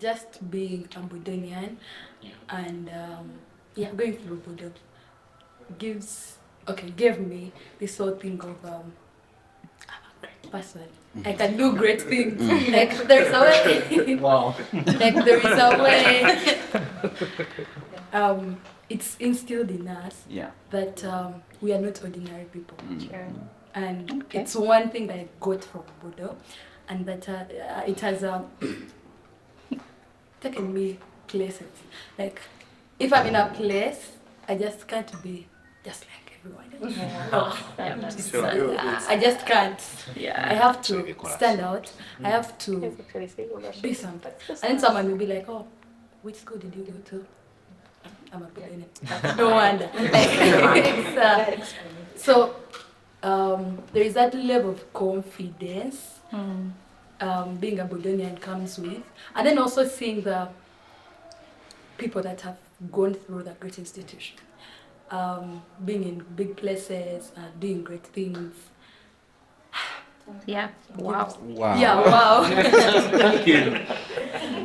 just being a Budonian and going through Budo gave me this whole thing of I'm a great person. I can do great things. Like there's a way. Wow. Like there is a way. It's instilled in us that we are not ordinary people. And it's one thing that I got from Budo, and that it has taken me places. Like, if I'm in a place, I just can't be just like everyone else. I just can't. I have to stand out. I have to be something. And then someone will be like, oh, which school did you go to? I'm a Budonian. No wonder. So there is that level of confidence being a Budonian comes with, and then also seeing the people that have gone through that great institution, being in big places and doing great things. Wow. Yeah, wow. Thank you.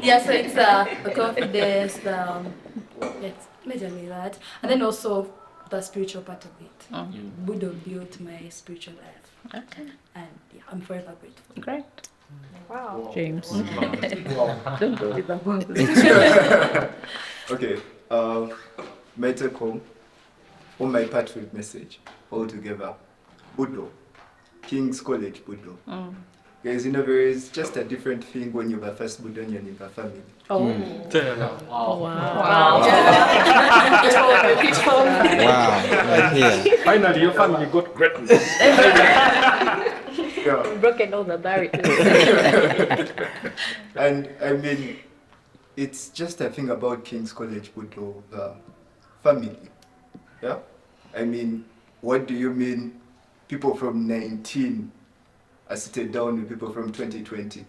Yeah, so it's the confidence, it's majorly that, and then also the spiritual part of it. Budo built my spiritual life. Okay. And I'm forever grateful. Great. Wow. James. Wow. Don't go with the word. Okay. My take home on my patriot message altogether. Budo. King's College Budo. Guys, there is just a different thing when you're the first Budonian in the family. Wow. Wow. Right here. Finally, your family got greatness. Yeah. Broken all the barriers. And I mean, it's just a thing about King's College Budo, the family. Yeah? I mean, what do you mean people from 19 are seated down with people from 2020?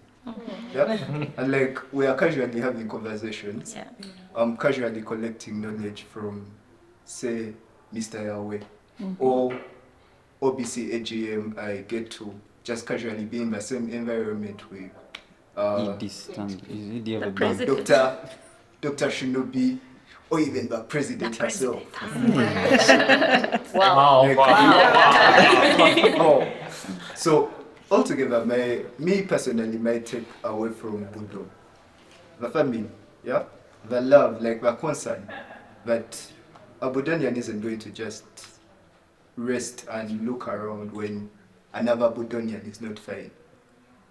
Yeah? And like, we are casually having conversations. Casually collecting knowledge from, say, Mr. Yahweh, or OBC AGM. I get to just casually be in the same environment with Dr. Shinobi, or even the president herself. Wow. Oh. So altogether, me personally, my take away from Budo, the family, the love, like the concern that a Budonian isn't going to just rest and look around when another Budonian is not fine.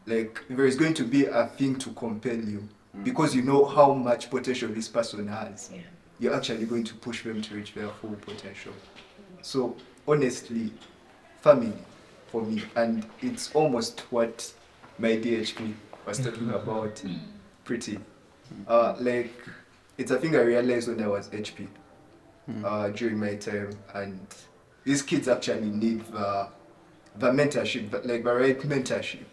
Like, there is going to be a thing to compel you because you know how much potential this person has. You're actually going to push them to reach their full potential. So honestly, family for me, and it's almost what my DHP was talking about. Pretty. Like, it's a thing I realized when I was HP during my time, and these kids actually need the mentorship, like the right mentorship.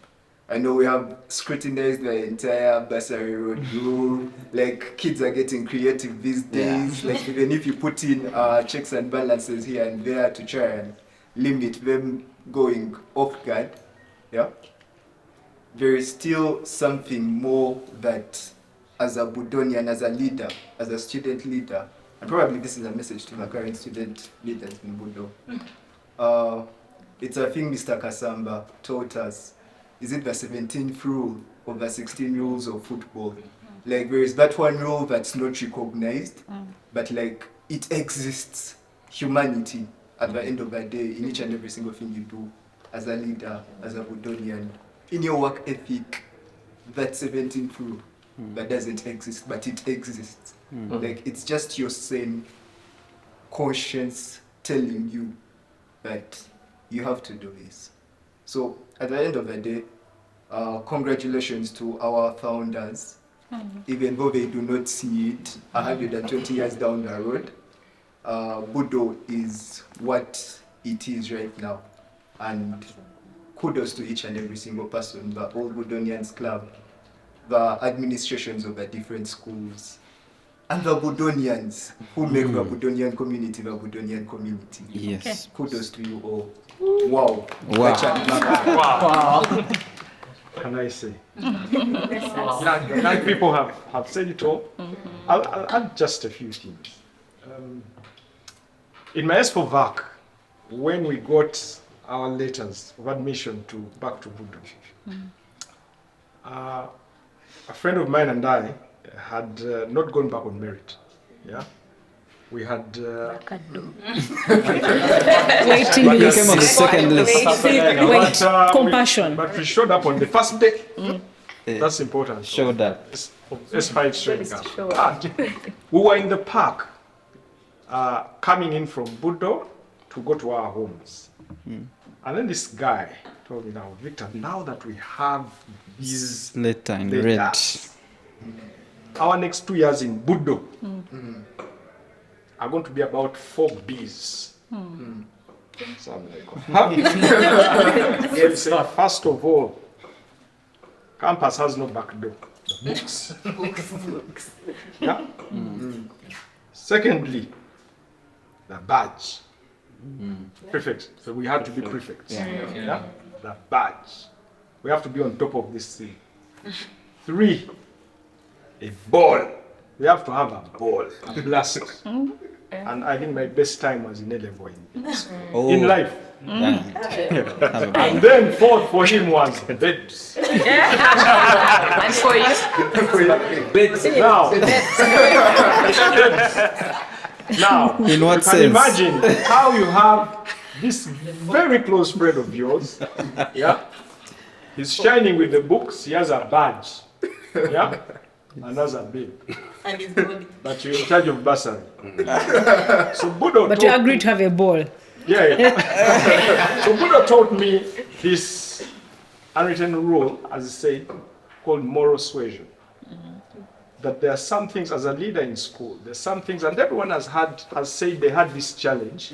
I know we have scrutinized the entire bursary road rule. Like, kids are getting creative these days. Like, even if you put in checks and balances here and there to try and limit them going off guard, there is still something more that, as a Budonian, as a leader, as a student leader, and probably this is a message to the current student leaders in Budo. It's a thing Mr. Kasamba taught us. Is it the 17th rule or the 16 rules of football? Like, there is that one rule that's not recognized, but like, it exists. Humanity, at the end of the day, in each and every single thing you do, as a leader, as a Budonian, in your work ethic, that 17th rule that doesn't exist, but it exists. Like, it's just your sane conscience telling you that you have to do this. So at the end of the day, congratulations to our founders, even though they do not see it 120 years down the road. Budo is what it is right now, and kudos to each and every single person, the Old Budonians Club, the administrations of the different schools, and the Budonians who make the Budonian community the Budonian community. Yes. Kudos to you all. Wow. Wow. Wow. can I say? Young people have said it all. I'll add just a few things. In my S4 VAC, when we got our letters of admission back to Budo, a friend of mine and I had not gone back on merit. Yeah, we had Waiting You list. came on the second list. Wait, compassion. but we showed up on the first day. That's important. Showed up. S5 showing to up. show up. And we were in the park, coming in from Budo to go to our homes. And then this guy told me, now, Victor, now that we have these Later in red. letters, our next 2 years in Budo are going to be about 4 Bs. So I'm like, huh? So he said, first of all, campus has no back door. Books. Yeah? Secondly, the badge. Prefect. So we had to be prefects. Yeah? The badge. We have to be on top of this thing. 3, a ball. We have to have a ball, a blast. And I think my best time was in A-level in life. Yeah. Have a And then 4th for him was beds. And for you? Now, In what you can sense? imagine how you have this very close friend of yours. Yeah, he's shining with the books. He has a badge. Yeah, and has a babe. And his body. But you're in charge of bursary. So Budo But you taught agreed to have a ball. Yeah. So Budo taught me this unwritten rule, as I said, called moral suasion. That there are some things as a leader in school, there's some things, and everyone has said they had this challenge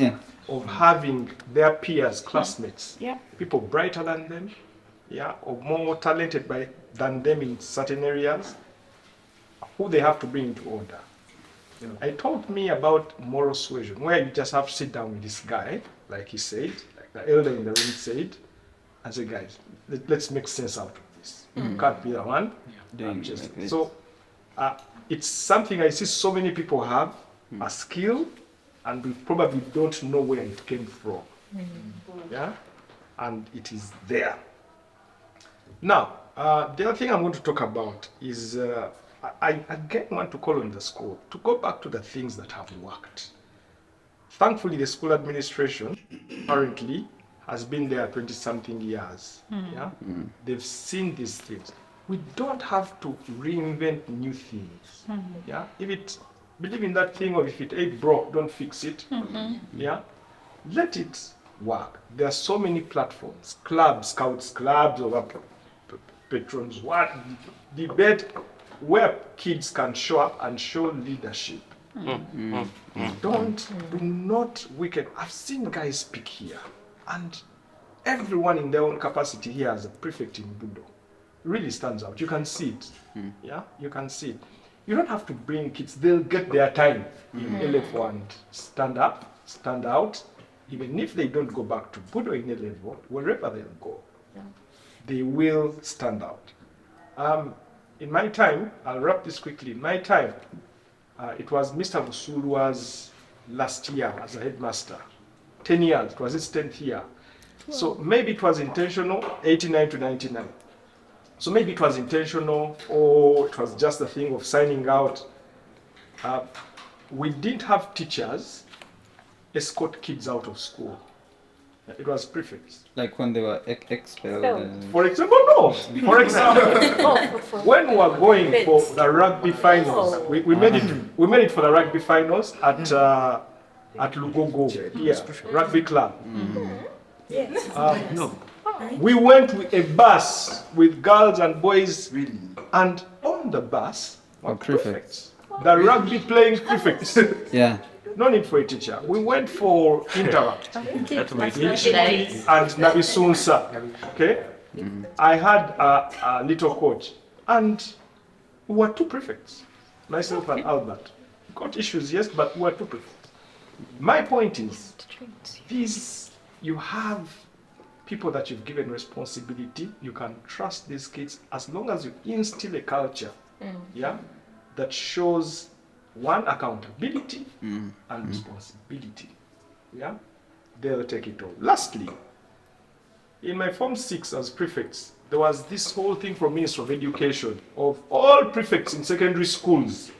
of having their peers, classmates, people brighter than them, or more talented than them in certain areas, who they have to bring into order. It taught me about moral suasion, where you just have to sit down with this guy, like he said, like the elder in the room said, and say, guys, let's make sense out of this. You can't be the one. So it's something I see so many people have, a skill, and we probably don't know where it came from. Yeah? And it is there. Now, the other thing I'm going to talk about is I again want to call on the school to go back to the things that have worked. Thankfully, the school administration currently has been there 20-something years. Yeah? They've seen these things. We don't have to reinvent new things. Yeah? Believe in that thing of if it ain't broke, don't fix it. Yeah? Let it work. There are so many platforms, clubs, scouts clubs, or patrons, debate where kids can show up and show leadership. Do not weaken. I've seen guys speak here, and everyone in their own capacity here as a prefect in Budo really stands out. You can see it. Yeah, you can see it. You don't have to bring kids. They'll get their time in A-level and stand up, stand out. Even if they don't go back to Budo in A-level, wherever they'll go, they will stand out. In my time, I'll wrap this quickly. In my time, it was Mr. Busulua's last year as a headmaster. 10 years, it was his 10th year. So maybe it was intentional, 89 to 99. So maybe it was intentional, or it was just a thing of signing out. We didn't have teachers escort kids out of school. It was prefects. Like when they were expelled. For example, no. For example, when we were going for the rugby finals, we made it for the rugby finals at Lugogo, rugby club. We went with a bus with girls and boys, and on the bus were prefects. The rugby playing prefects. Yeah. No need for a teacher. We went for Interact. And Nabisunsa. Okay? I had a little coach. And we were 2 prefects. Myself and Albert. Got issues, yes, but we were 2 prefects. My point is, you have people that you've given responsibility, you can trust these kids as long as you instill a culture, yeah, that shows one, accountability and responsibility. Yeah, they'll take it all. Lastly, in my Form 6 as prefects, there was this whole thing from Ministry of Education of all prefects in secondary schools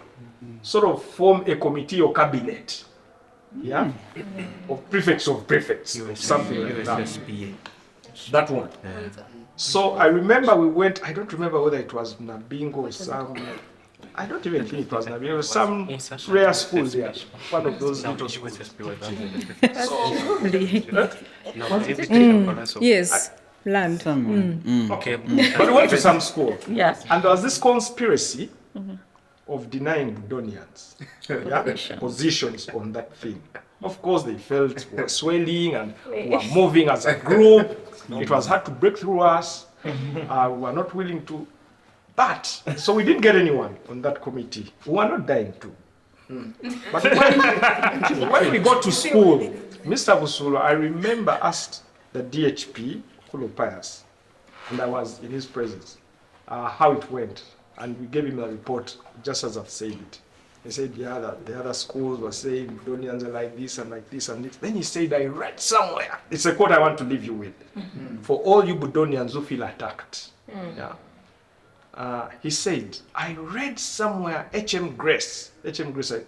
sort of form a committee or cabinet, yeah, of prefects, something like that. That one. So I remember we went, I don't remember whether it was Nabingo or some, I don't even think it was Nabingo, it was some rare schools here, one of those little schools. Yes, land. Okay, but we went to some school, Yes. and there was this conspiracy of denying Budonians positions on that thing. Of course, they felt we were swelling and we were moving as a group. It was hard to break through us. We were not willing to. But, so we didn't get anyone on that committee. We were not dying to. But when we got to school, Mr. Busulu, I remember, asked the DHP, Kulo Pius, and I was in his presence, how it went. And we gave him a report, just as I've said it. He said the other schools were saying Budonians are like this and like this and this. Then he said, I read somewhere. It's a quote I want to leave you with. For all you Budonians who feel attacked. Yeah. He said, I read somewhere H.M. Grace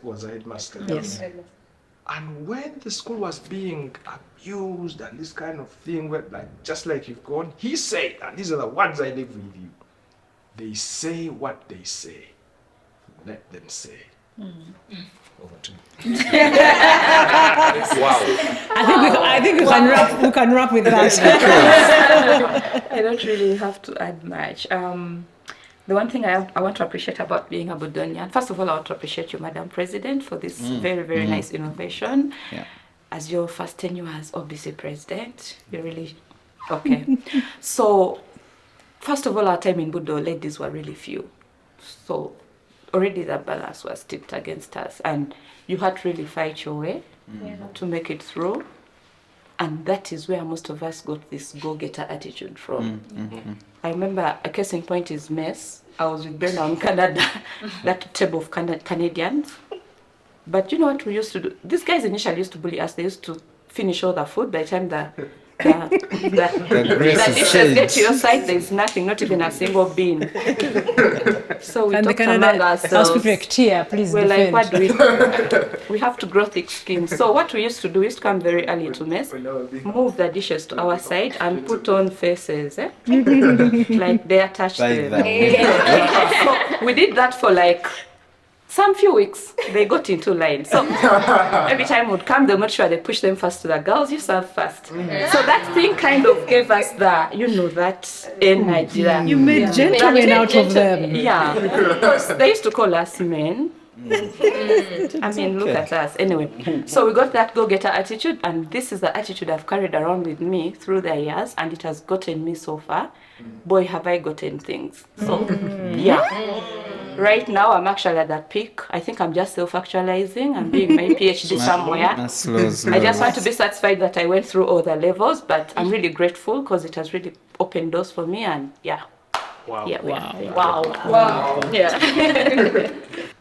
was a headmaster. Yes. And when the school was being abused and this kind of thing, where, like, just like you've gone, he said, and these are the words I leave with you, they say what they say. Let them say. Over to you. Wow. I think we can wrap with that. I don't really have to add much. The one thing I want to appreciate about being a Budonian, first of all, I want to appreciate you, Madam President, for this very, very nice innovation. Yeah. As your first tenure as OBC President, you're really, okay. So, first of all, our time in Budo, ladies were really few. So, already the balance was tipped against us, and you had to really fight your way to make it through. And that is where most of us got this go-getter attitude from. I remember a case in point is mess. I was with Brenda in Canada, that table of Canadians. But you know what we used to do? These guys initially used to bully us. They used to finish all the food. By the time the dishes get to your side, there's nothing, not even a single bean. So we And the talked Canada among House ourselves. prefect here, please We're like, defend. what do we have to grow thick skin. So what we used to do, we used to come very early to mess, move the dishes to our side and put on faces, like they attached Like them. So we did that for like some few weeks. They got into line. So every time we'd come, they'll make sure they push them first to the girls. You serve first. So that thing kind of gave us the, that energy. You made gentlemen out of them. Yeah, because they used to call us men. I mean, look at us. Anyway, so we got that go-getter attitude, and this is the attitude I've carried around with me through the years, and it has gotten me so far. Boy, have I gotten things. So, yeah. Right now, I'm actually at that peak. I think I'm just self-actualizing. I'm doing my PhD somewhere. I just want to be satisfied that I went through all the levels, but I'm really grateful because it has really opened doors for me, and yeah. Wow. Yeah, Wow. wow. Yeah.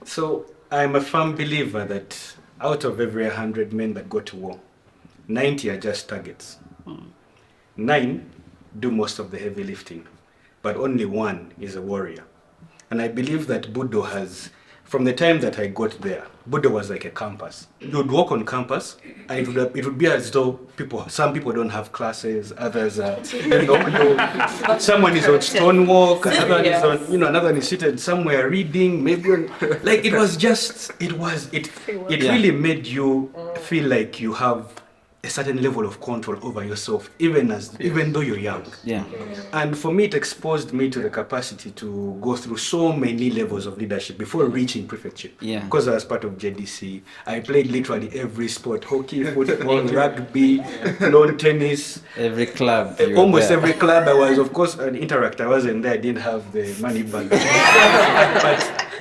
So I'm a firm believer that out of every 100 men that go to war, 90 are just targets. 9 do most of the heavy lifting, but only 1 is a warrior. And I believe that Budo has, from the time that I got there, Budo was like a campus. You would walk on campus, and it would be as though some people don't have classes, others are, someone is on Stonewalk, another is on, another one is seated somewhere reading, maybe on, like it really made you feel like you have a certain level of control over yourself, even though you're young. Yeah. And for me, it exposed me to the capacity to go through so many levels of leadership before reaching prefectship. Yeah. Because I was part of JDC, I played literally every sport: hockey, football, rugby, lawn tennis. Every club. Almost every club I was, of course, an Interact. I wasn't there. I didn't have the money back.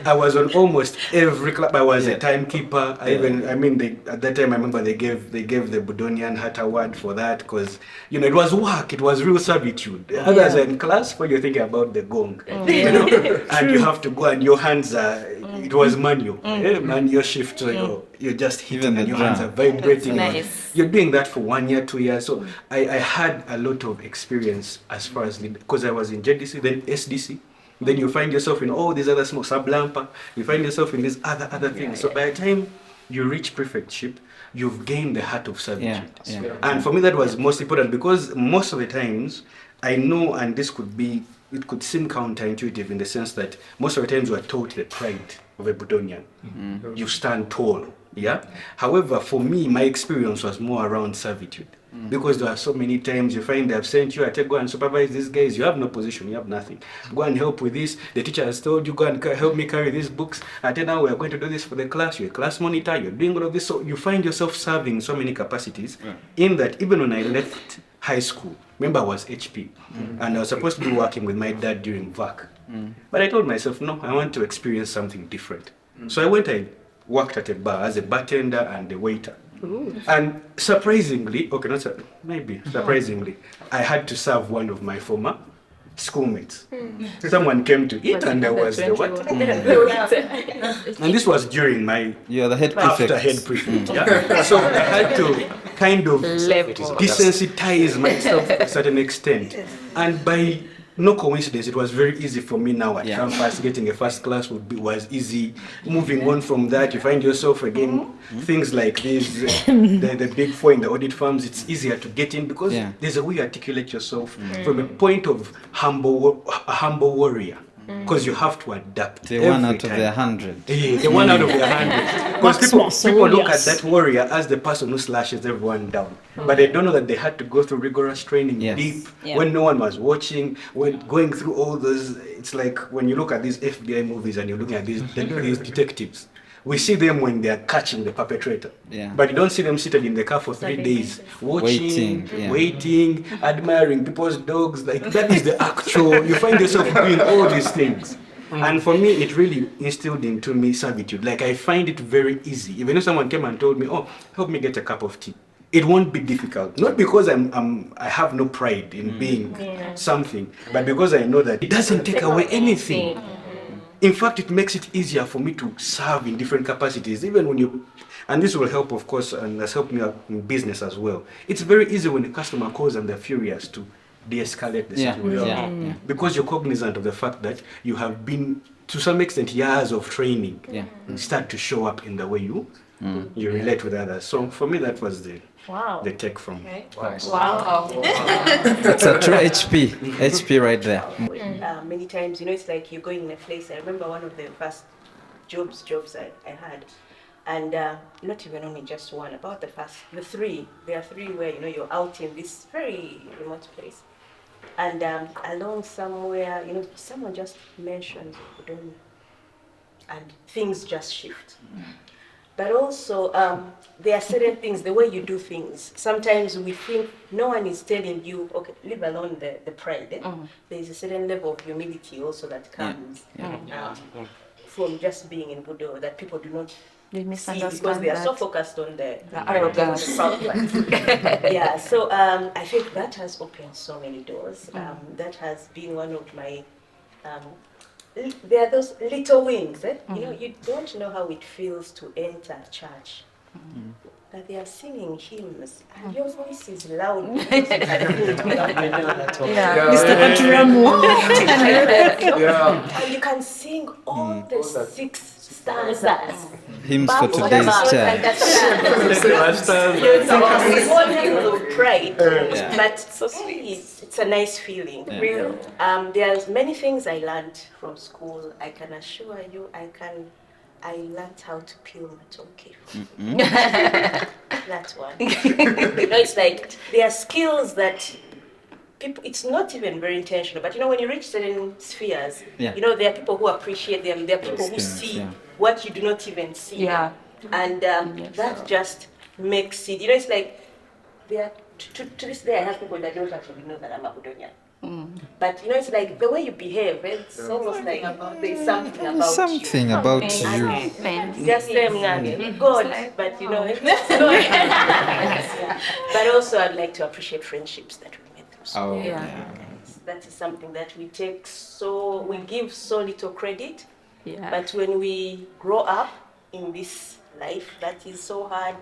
I was on almost every club. I was a timekeeper. At that time, I remember they gave the Budonian Hat Award for that because, it was work. It was real servitude. Others are in class when you're thinking about the gong, and you have to go and your hands are, it was manual, manual shift. So you're just hitting and your hands are vibrating. Nice. You're doing that for 1 year, 2 years. So I had a lot of experience as far as, because I was in JDC, then SDC. Then you find yourself in all these other small sub-lampa, you find yourself in these other things. So by the time you reach prefectship, you've gained the heart of servitude. And for me that was most important because most of the times I know, and it could seem counterintuitive in the sense that most of the times we are taught the pride of a Budonian. You stand tall. However, for me, my experience was more around servitude. Because there are so many times you find they have sent you, go and supervise these guys, you have no position, you have nothing. Go and help with this, the teacher has told you, go and help me carry these books, now we're going to do this for the class, you're a class monitor, you're doing all of this, so you find yourself serving so many capacities, in that even when I left high school, remember I was HP, and I was supposed to be working with my dad during VAC, but I told myself, no, I want to experience something different. So I worked at a bar as a bartender and a waiter. And surprisingly, I had to serve one of my former schoolmates. Someone came to eat and there was the what? And this was during my the head prefect. After head prefect. So I had to kind of desensitize myself to a certain extent. And by no coincidence, it was very easy for me now at campus. Getting a first class was easy. Moving on from that, you find yourself again, things like this, the big four in the audit firms, it's easier to get in because there's a way you articulate yourself from a point of a humble warrior. Because you have to adapt. The one out of the 100. The one out of the 100. Because people look at that warrior as the person who slashes everyone down. But they don't know that they had to go through rigorous training deep when no one was watching, when going through all those. It's like when you look at these FBI movies and you're looking at these detectives. We see them when they are catching the perpetrator. But you don't see them seated in the car for 3 days, watching, waiting, admiring people's dogs. Like that is the actual, you find yourself doing all these things. And for me, it really instilled into me servitude. Like I find it very easy. Even if someone came and told me, oh, help me get a cup of tea. It won't be difficult. Not because I have no pride in being something, but because I know that it doesn't take away anything. In fact, it makes it easier for me to serve in different capacities, even when and this will help, of course, and has helped me out in business as well. It's very easy when a customer calls and they're furious to de-escalate the situation. Because you're cognizant of the fact that you have been, to some extent, years of training start to show up in the way you relate with others. So for me, that was the take from. Wow. It's a true HP right there. Many times, it's like you're going in a place. I remember one of the first jobs I had, and not even only just one, about the three. There are three where you're out in this very remote place, and along somewhere, someone just mentioned Budonian, and things just shift. But also, there are certain things, the way you do things. Sometimes we think no one is telling you, okay, leave alone the pride. There is a certain level of humility also that comes from just being in Budo that people do not see because they are so focused on the arrogance. So I think that has opened so many doors. That has been one of my... there are those little wings, you don't know how it feels to enter church. That they are singing hymns and your voice is loud. Mr. Paturamu. And you can sing all the 6 stanzas. Hymns for today's church. It's one level of pride, but it's a nice feeling. Real. There's many things I learned from school. I can assure you, I learned how to peel matoke. That's one. It's like there are skills that people. It's not even very intentional, but when you reach certain spheres, there are people who appreciate them. There are people who see what you do not even see. And that just makes it. It's like there. To this day, I have people that don't actually know that I'm a Budonian. But you know, it's like the way you behave. It's almost like there's something about Something about you. you. Just them, God, but you know, it's God. Yeah. But also, I'd like to appreciate friendships that we made through school. Oh, yeah. That is something that we give so little credit. Yeah. But when we grow up in this life that is so hard,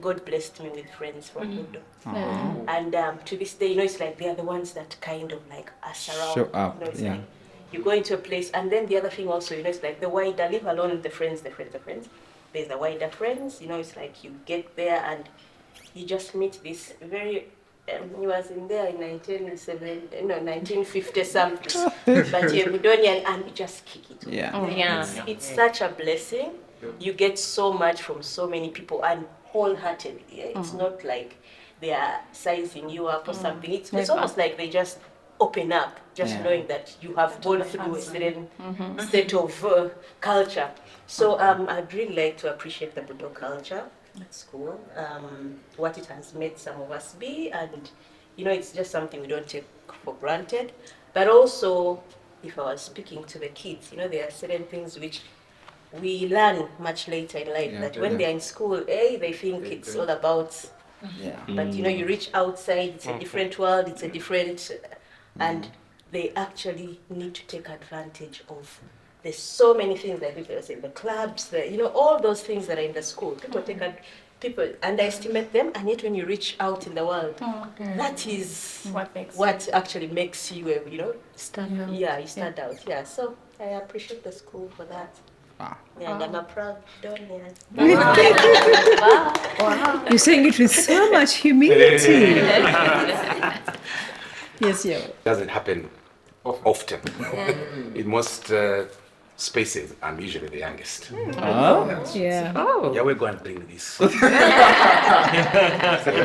God blessed me with friends from Budo. And to this day, you know, it's like they are the ones that kind of like us around. Show up, You know, it's yeah. like you go into a place, and then the other thing also, you know, it's like the wider, leave alone the friends. There's the wider friends, you know, it's like you get there and you just meet this very, he was in there in 1950 something, but you're Budonian and you just kick it. Yeah. It's such a blessing. You get so much from so many people and wholeheartedly. It's not like they are sizing you up or something. It's almost like they just open up, just knowing that you have gone through a certain state of culture. So I'd really like to appreciate the Budo culture at school, what it has made some of us be, and you know, it's just something we don't take for granted. But also, if I was speaking to the kids, you know, there are certain things which we learn much later in life, that when they're in school, they think it's all about, but you know, you reach outside, it's a different world, it's a different, and they actually need to take advantage of. There's so many things that people say, the clubs, you know, all those things that are in the school. People underestimate them, and yet when you reach out in the world, that is what actually makes you, you know, Stand out. Yeah, you stand out. Yeah, so I appreciate the school for that. Yeah, and I'm a proud Budonian. You're saying it with so much humility. Yes, yeah. Doesn't happen often. In most spaces, I'm usually the youngest. Yeah. Yeah, we're going to bring this. I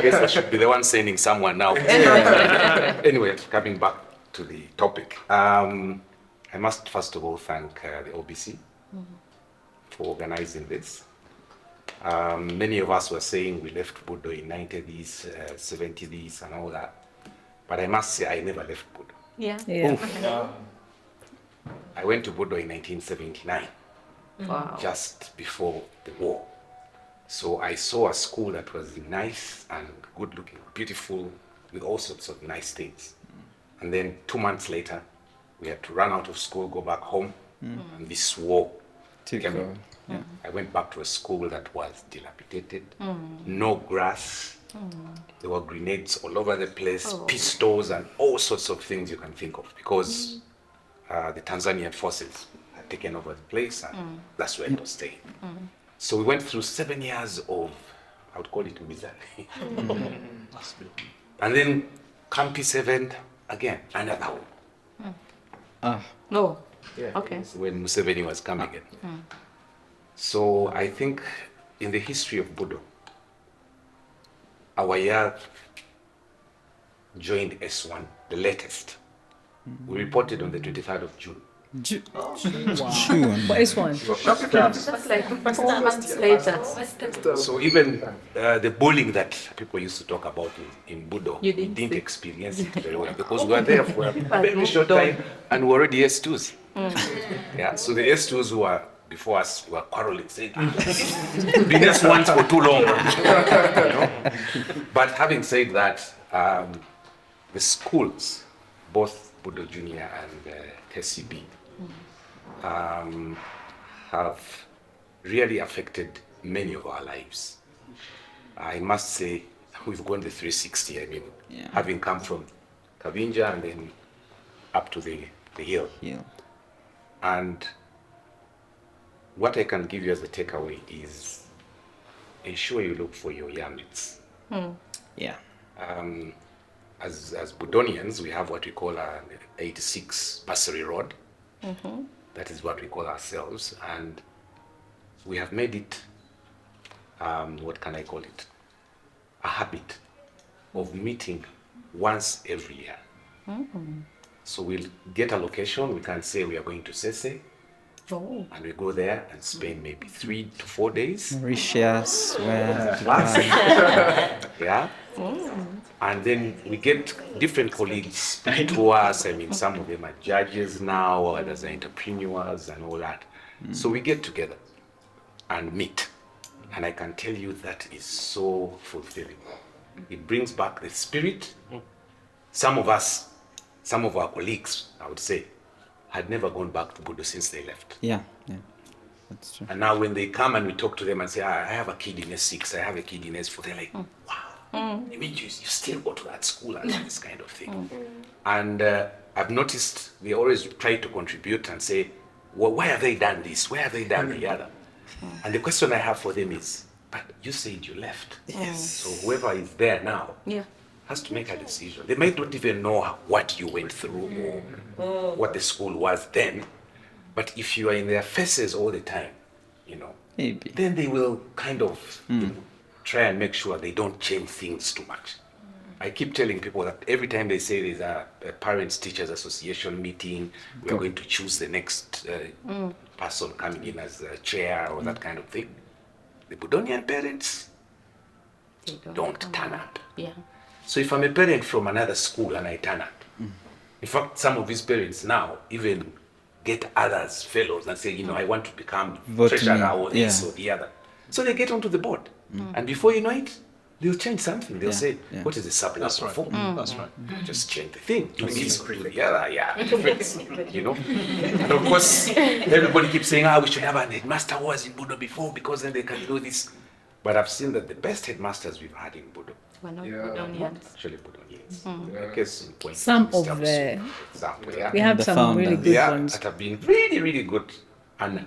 guess I should be the one sending someone now. Anyway, coming back to the topic, I must first of all thank the OBC for organizing this. Many of us were saying we left Budo in 90s, 70s and all that. But I must say I never left Budo. Yeah. I went to Budo in 1979, just before the war. So I saw a school that was nice and good looking, beautiful, with all sorts of nice things. And then 2 months later, we had to run out of school, go back home, and this war came. I went back to a school that was dilapidated, no grass. There were grenades all over the place, pistols and all sorts of things you can think of, because the Tanzanian forces had taken over the place, and that's where it was staying. So we went through 7 years of, I would call it Mizani. And then Campi 7 again, another one. No. Yeah, Okay. it's when Museveni was coming in. So I think in the history of Budo, our year joined S1, the latest. We reported on the 23rd of June. June. But it's one. That's like 4 months later. So even the bullying that people used to talk about in Budo, You we didn't didn't see. experience it very well because we were there for a very short time and we were already S2s. Yeah, so the S2s who were before us were quarreling, saying, been S1s for too long. You know? But having said that, the schools, both Budo Junior and KCB, have really affected many of our lives. I must say, we've gone the 360. I mean, having come from Kabinja and then up to the hill. And what I can give you as a takeaway is ensure you look for your youngmates. As Budonians, we have what we call an 86 Bursary Road. That is what we call ourselves, and we have made it, what can I call it, a habit of meeting once every year. So we'll get a location, we can say we are going to Sese, and we go there and spend maybe 3 to 4 days. Mauritius, where? Yeah, And then we get different colleagues speak to us. I mean, some of them are judges now, others are entrepreneurs and all that. So we get together and meet. And I can tell you that is so fulfilling. It brings back the spirit. Some of us, some of our colleagues, I would say, had never gone back to Budo since they left. Yeah, that's true. And now when they come and we talk to them and say, I have a kid in S6, I have a kid in S4, they're like, wow, you mean you still go to that school and this kind of thing. And I've noticed they always try to contribute and say, well, why have they done this? Why have they done the other? And the question I have for them is, but you said you left. Yes. So whoever is there now has to make a decision. They might not even know what you went through or what the school was then. But if you are in their faces all the time, you know, Maybe. then they will kind of try and make sure they don't change things too much. I keep telling people that every time they say there's a Parents Teachers Association meeting, we're going to choose the next person coming in as a chair or that kind of thing, the Budonian parents don't turn up. Yeah. So if I'm a parent from another school and I turn up, in fact, some of these parents now even get others, fellows, and say, you know, I want to become treasurer or this or the other. So they get onto the board. And before you know it, they'll change something. They'll say, what is the surplus for? That's right. Just change the thing. Do this, do the other, you know. And of course, everybody keeps saying, we should have a headmaster who was in Budo before because then they can do this. But I've seen that the best headmasters we've had in Budo We're not Budonians. actually Budonians. Case in point, Some of Mr. the, example, we have The some really founders. good ones. that have been really, really good. And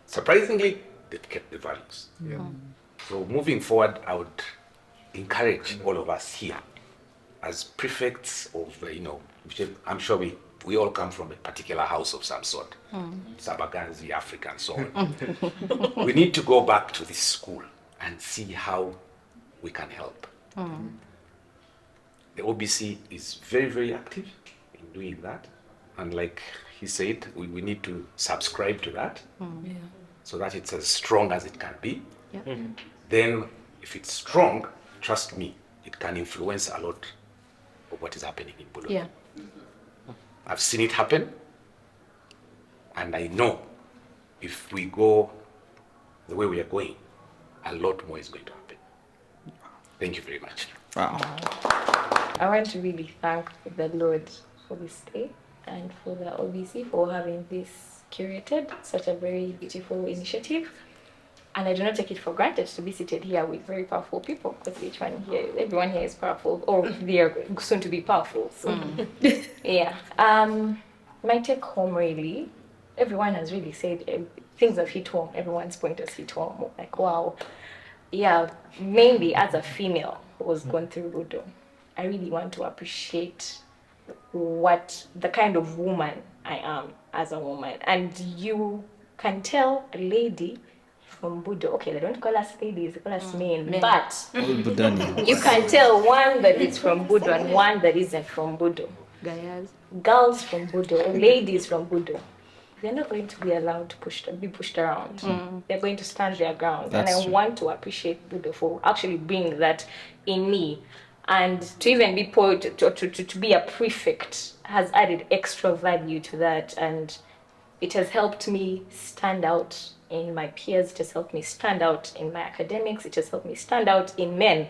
surprisingly, they've kept the values. So moving forward, I would encourage all of us here as prefects of, you know, I'm sure we all come from a particular house of some sort, Sabaganzi, Africa, and so on. We need to go back to this school and see how we can help. The OBC is very, very active in doing that. And like he said, we need to subscribe to that so that it's as strong as it can be. Then if it's strong, trust me, it can influence a lot of what is happening in Budo. Yeah. I've seen it happen, and I know if we go the way we are going, a lot more is going to happen. Thank you very much. Wow. I want to really thank the Lord for this day and for the OBC for having this curated, such a very beautiful initiative. And I do not take it for granted to be seated here with very powerful people, because everyone here is powerful, or they are soon to be powerful. So, yeah. My take home really, everyone has really said things have hit home. Everyone's point has hit home. Like, wow. Yeah, mainly as a female who was going through Budo, I really want to appreciate what the kind of woman I am as a woman. And you can tell a lady from Budo, okay, they don't call us ladies, they call us men. But All Budonians. you can tell one that is from Budo and one that isn't from Budo. Girls from Budo, ladies from Budo, they're not going to be allowed to be pushed around. They're going to stand their ground. That's and I true. want to appreciate Budo for actually bringing that in me. And to even be to be a prefect has added extra value to that. And it has helped me stand out in my peers. It has helped me stand out in my academics. It has helped me stand out in men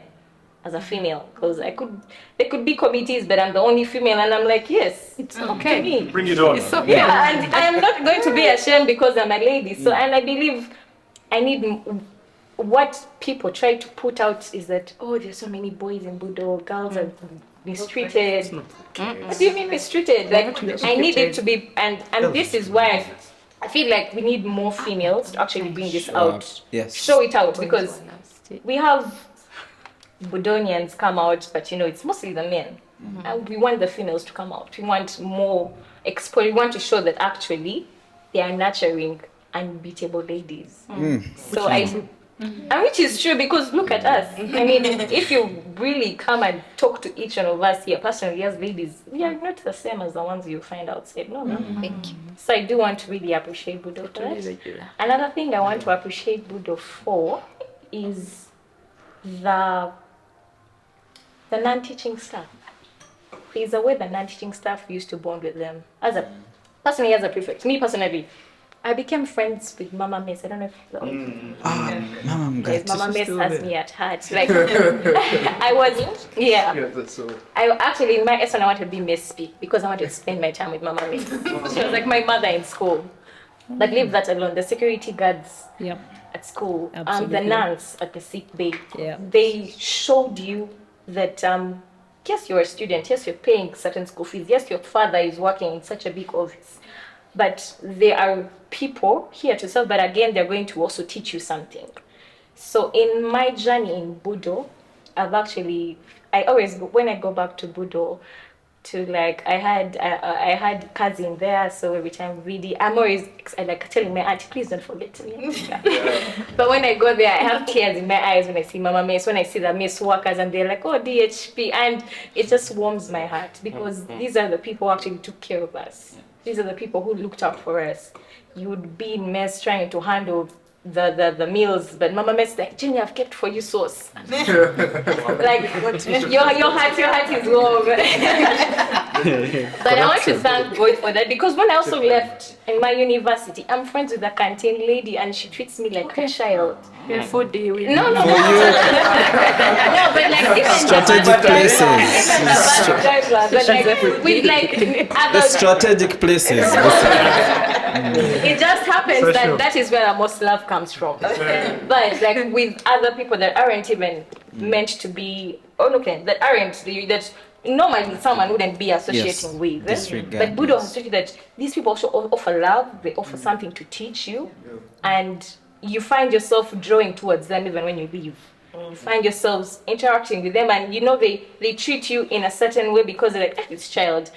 as a female. Because there could be committees, but I'm the only female. And I'm like, yes, it's okay. Me. Bring it on. It's okay. Yeah, and I am not going to be ashamed because I'm a lady. So, and I believe I need, what people try to put out is that, oh, there's so many boys in Budo, girls are mistreated. What do you mean mistreated? Like, I need it to be, and this is why I feel like we need more females to actually bring this out. Yes. Show it out, because we have Budonians come out, but it's mostly the men. And we want the females to come out. We want more exposure. We want to show that actually they are nurturing unbeatable ladies. So and which is true, because look at us. I mean, if you really come and talk to each one of us here personally as ladies, we are not the same as the ones you find outside. No. Thank you. So I do want to really appreciate Budo for that. Another thing I want to appreciate Budo for is the the non-teaching staff. There's a way the non-teaching staff used to bond with them. Personally, as a prefect, me personally, I became friends with Mama Miss. I don't know if Mama Miss has me at heart. Like I was, yeah. That's so. I actually in my S1 I wanted to be Miss Speak because I wanted to spend my time with Mama Miss. She was like my mother in school. But leave that alone. The security guards at school, the nuns at the sick bay, they showed you that yes, you're a student. Yes, you're paying certain school fees. Yes, your father is working in such a big office. But there are people here to serve, but again, they're going to also teach you something. So in my journey in Budo, I always, when I go back to Budo, I had cousin there, so every time I'm always like telling my auntie, please don't forget me. But when I go there, I have tears in my eyes when I see Mama Miss, when I see the Miss workers, and they're like, oh, DHP, and it just warms my heart because these are the people who actually took care of us. These are the people who looked out for us. You would be in mess trying to handle the meals, but Mama Miss like, Jenny, I've kept for you sauce. Like your heart is warm. But I want to thank God for that because when I also left in my university, I'm friends with a canteen lady and she treats me like a child. Food day with No, but like even Strategic places. The strategic places. It just happens that is where the most love comes from. But like with other people that aren't even meant to be, that normally someone wouldn't be associating with. But Budo has taught you that these people also offer love, they offer something to teach you, and you find yourself drawing towards them even when you leave. You find yourselves interacting with them, and they treat you in a certain way because they're like, this child,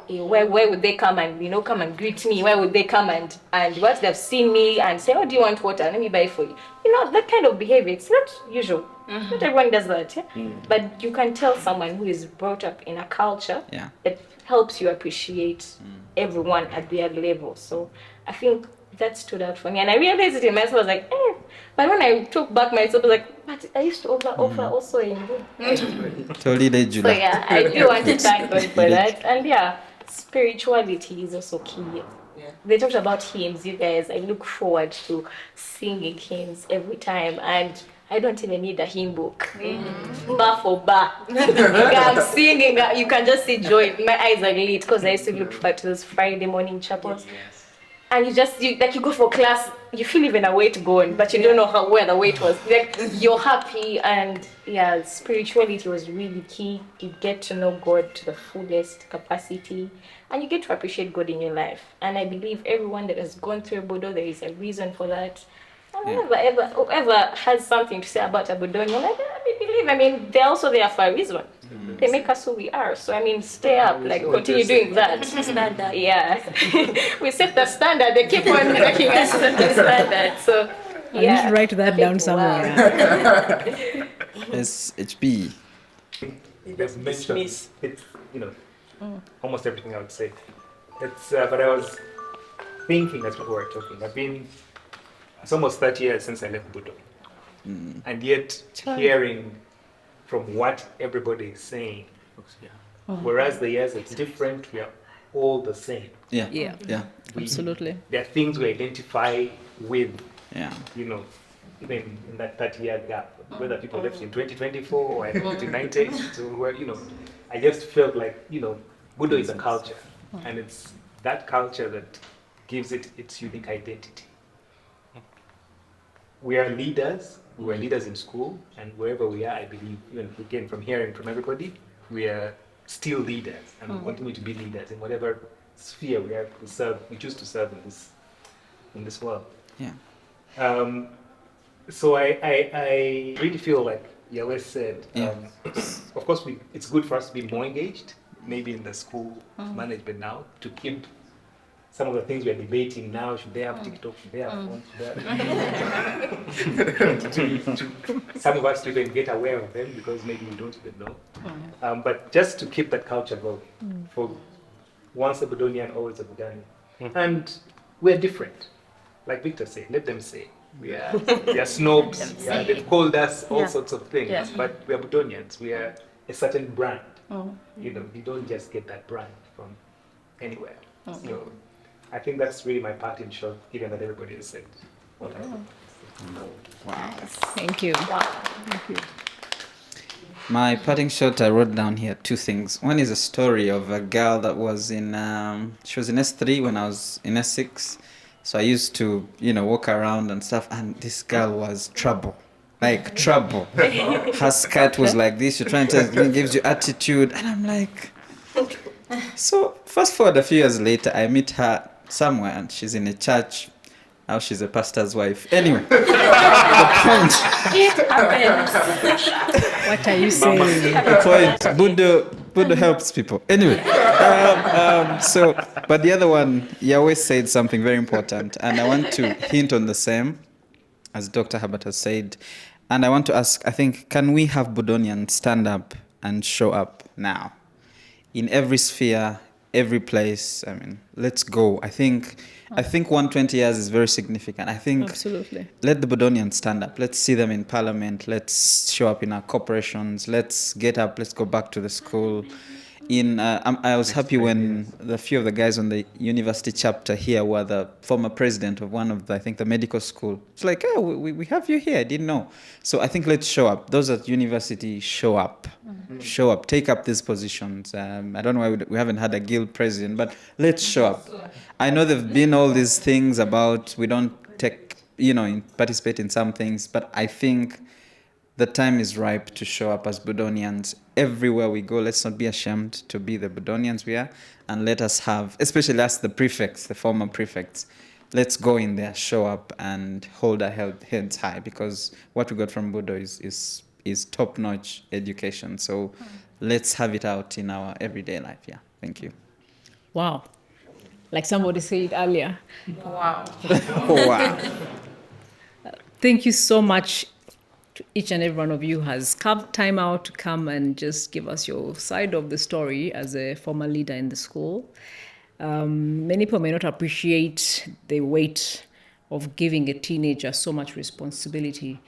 where would they come and come and greet me? Where would they come and once they've seen me and say, oh, do you want water? Let me buy for you. That kind of behavior, it's not usual. Not everyone does that, but you can tell someone who is brought up in a culture that helps you appreciate everyone at their level. So I think that stood out for me, and I realized it in myself. I was like, but when I took back myself, I was like, but I used to offer also in good. Totally. So yeah, I do want to thank God for that, and spirituality is also key. They talked about hymns, you guys. I look forward to singing hymns every time, and I don't even need a hymn book. Bar for bar. I'm singing, you can just see joy. My eyes are lit because I used to look forward to those Friday morning chapels. And you go for class, you feel even a weight going, but you don't know where the weight was. Like you're happy, and spirituality was really key. You get to know God to the fullest capacity, and you get to appreciate God in your life. And I believe everyone that has gone through Budo, there is a reason for that. And whoever has something to say about a Budonian, I mean, they're also there for a reason. They make us who we are. So, stay up, continue doing that. Standard. Yeah. We set the standard. They keep on making us set the standard. So, I need to write that down somewhere. SHP. You've mentioned it's, almost everything I would say. But I was thinking as people were talking, it's almost 30 years since I left Budo. And yet hearing from what everybody is saying, whereas the years it's different, we are all the same. Absolutely. There are things we identify with, even in that 30-year gap, whether people left in 2024 or in 1990, so I just felt like, Budo is a culture, and it's that culture that gives it its unique identity. We are leaders. We were leaders in school, and wherever we are, I believe, even again from hearing from everybody, we are still leaders, and we continue to be leaders in whatever sphere we choose to serve in this world. So I really feel like Yahweh said, of course, it's good for us to be more engaged, maybe in the school management now, to keep some of the things we are debating now. Should they have TikTok? Should they have phones? Some of us to even get aware of them because maybe we don't even know. But just to keep that culture going. For once a Budonian, always a Budonian. And we're different. Like Victor said, let them say. We are snobs. They've called us all sorts of things. But we are Budonians. We are a certain brand. You know, you don't just get that brand from anywhere. So I think that's really my part in short, given that everybody has said what I think. Wow. Thank you. Thank you. My parting shot, I wrote down here two things. One is a story of a girl that was in, she was in S3 when I was in S6. So I used to, walk around and stuff, and this girl was trouble. Like trouble. Her skirt was like this, you're trying to, gives you attitude, and I'm like... So fast forward a few years later, I meet her somewhere, and she's in a church. Now she's a pastor's wife. Anyway, the point. What are you saying? The point. Budo helps people. Anyway, but the other one, Yahweh said something very important, and I want to hint on the same as Dr. Herbert has said. And I want to ask, I think, can we have Budonians stand up and show up now? In every sphere, every place, let's go. I think 120 years is very significant. I think absolutely. Let the Budonians stand up. Let's see them in parliament. Let's show up in our corporations. Let's get up. Let's go back to the school. I was happy when the few of the guys on the university chapter here were the former president of one of the medical school. It's like, oh, we have you here. I didn't know. So I think let's show up. Those at university, show up. Mm-hmm. Show up. Take up these positions. I don't know why we haven't had a guild president, but let's show up. I know there've been all these things about we don't participate in some things, but I think the time is ripe to show up as Budonians. Everywhere we go, let's not be ashamed to be the Budonians we are, and let us have, especially us, the prefects, the former prefects, let's go in there, show up, and hold our heads high, because what we got from Budo is top-notch education. So let's have it out in our everyday life. Yeah, thank you. Wow. Like somebody said earlier. Wow. Oh, wow. Thank you so much to each and every one of you who has carved time out to come and just give us your side of the story as a former leader in the school. Many people may not appreciate the weight of giving a teenager so much responsibility,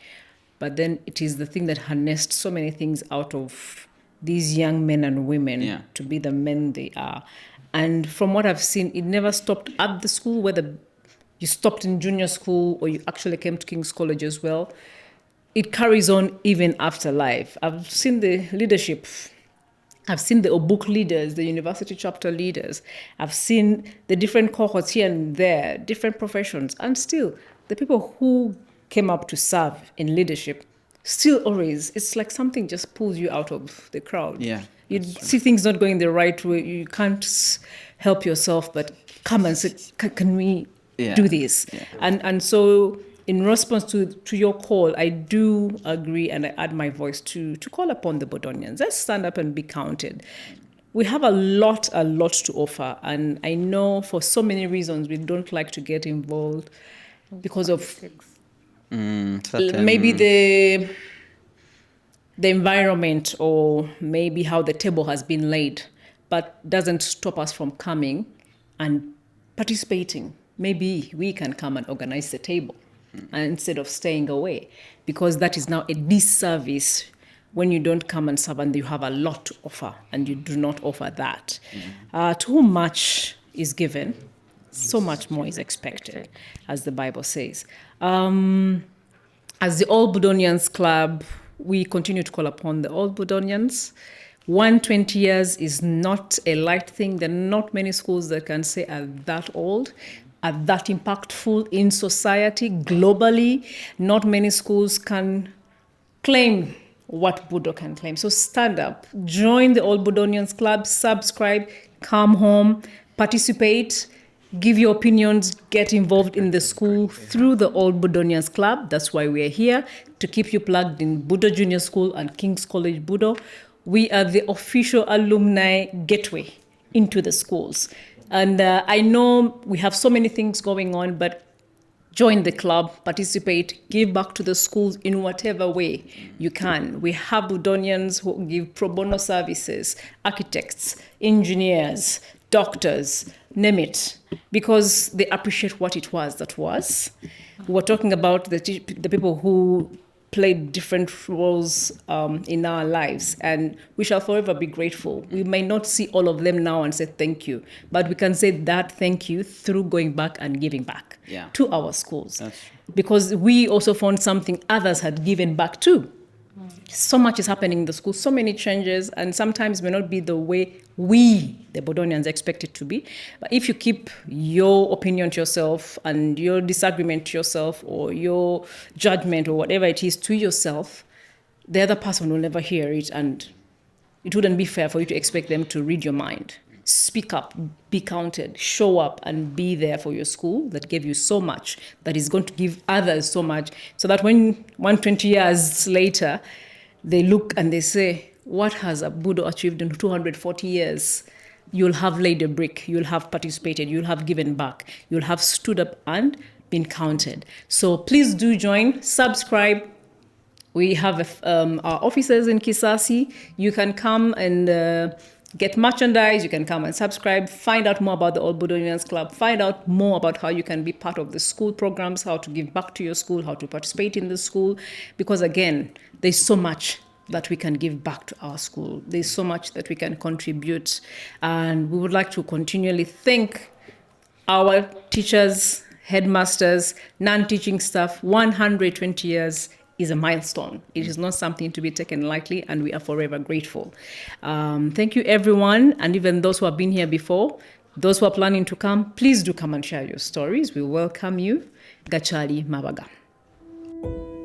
but then it is the thing that harnessed so many things out of these young men and women to be the men they are. And from what I've seen, it never stopped at the school, whether you stopped in junior school or you actually came to King's College as well. It carries on even after life. I've seen the leadership. I've seen the Obuk leaders, the university chapter leaders. I've seen the different cohorts here and there, different professions. And still, the people who came up to serve in leadership, still always, it's like something just pulls you out of the crowd. Yeah. You see things not going the right way. You can't help yourself but come and say, can we do this? Yeah. And so in response to your call, I do agree and I add my voice to call upon the Budonians. Let's stand up and be counted. We have a lot to offer. And I know for so many reasons we don't like to get involved because of maybe the environment or maybe how the table has been laid, but doesn't stop us from coming and participating. Maybe we can come and organize the table instead of staying away, because that is now a disservice when you don't come and serve and you have a lot to offer and you do not offer that. To whom much is given, so much more is expected, as the Bible says. As the All Budonians Club, we continue to call upon the All Budonians. 120 years is not a light thing. There are not many schools that can say are that old, are that impactful in society globally. Not many schools can claim what Budo can claim. So stand up, join the All Budonians Club, subscribe, come home, participate, give your opinions, get involved in the school through the All Budonians Club. That's why we're here, to keep you plugged in Budo Junior School and King's College Budo. We are the official alumni gateway into the schools. And I know we have so many things going on, but join the club, participate, give back to the schools in whatever way you can. We have Budonians who give pro bono services, architects, engineers, doctors, name it, because they appreciate what it was that was. We were talking about the people who played different roles in our lives, and we shall forever be grateful. We may not see all of them now and say thank you, but we can say that thank you through going back and giving back to our schools. Because we also found something others had given back too. So much is happening in the school, so many changes, and sometimes may not be the way we, the Budonians, expect it to be. But if you keep your opinion to yourself and your disagreement to yourself or your judgment or whatever it is to yourself, the other person will never hear it, and it wouldn't be fair for you to expect them to read your mind. Speak up, be counted, show up and be there for your school that gave you so much, that is going to give others so much, so that when 120 years later, they look and they say, what has a Budo achieved in 240 years? You'll have laid a brick, you'll have participated, you'll have given back, you'll have stood up and been counted. So please do join, subscribe. We have our offices in Kisasi. You can come and get merchandise, you can come and subscribe, find out more about the All Budonians Club, find out more about how you can be part of the school programs, how to give back to your school, how to participate in the school. Because again, there's so much that we can give back to our school. There's so much that we can contribute. And we would like to continually thank our teachers, headmasters, non-teaching staff. 120 years is a milestone. It is not something to be taken lightly, and we are forever grateful. Thank you, everyone, and even those who have been here before, those who are planning to come, please do come and share your stories. We welcome you. Gachali Mabaga.